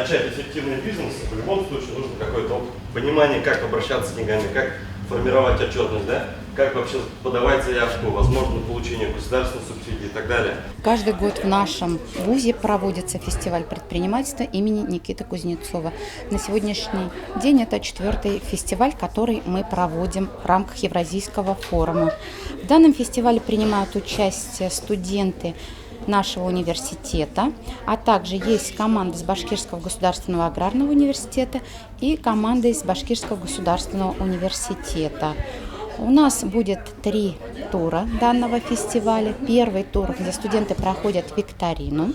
начать эффективный бизнес, в любом случае нужно какое-то опыт, понимание, как обращаться с деньгами, как формировать отчетность, да? Как вообще подавать заявку, возможно, получение государственной субсидии и так далее. Каждый год в нашем вузе проводится фестиваль предпринимательства имени Никиты Кузнецова. На сегодняшний день это 4-й фестиваль, который мы проводим в рамках Евразийского форума. В данном фестивале принимают участие студенты нашего университета, а также есть команда из Башкирского государственного аграрного университета и команда из Башкирского государственного университета. У нас будет 3 тура данного фестиваля. Первый тур, где студенты проходят викторину.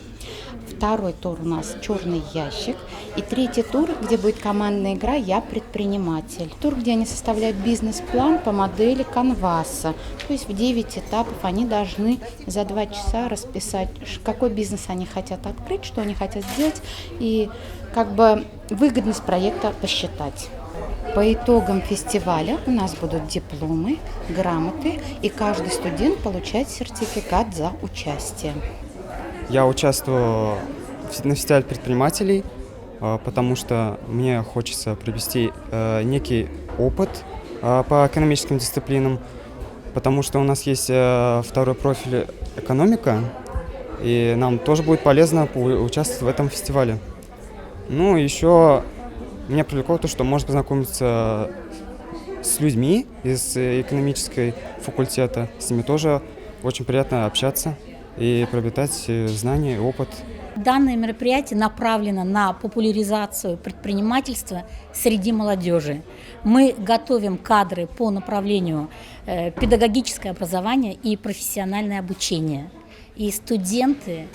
Второй тур у нас «Черный ящик». И 3-й тур, где будет командная игра «Я предприниматель». Тур, где они составляют бизнес-план по модели канваса. То есть в 9 этапов они должны за 2 часа расписать, какой бизнес они хотят открыть, что они хотят сделать и как бы выгодность проекта посчитать. По итогам фестиваля у нас будут дипломы, грамоты, и каждый студент получает сертификат за участие. Я участвую на фестивале предпринимателей, потому что мне хочется приобрести некий опыт по экономическим дисциплинам, потому что у нас есть второй профиль экономика, и нам тоже будет полезно участвовать в этом фестивале. Ну, еще меня привлекло то, что можно познакомиться с людьми из экономического факультета. С ними тоже очень приятно общаться и приобретать знания и опыт. Данное мероприятие направлено на популяризацию предпринимательства среди молодежи. Мы готовим кадры по направлению педагогическое образование и профессиональное обучение. И студенты,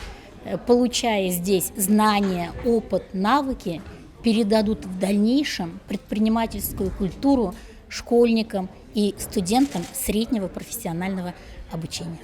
получая здесь знания, опыт, навыки, передадут в дальнейшем предпринимательскую культуру школьникам и студентам среднего профессионального обучения.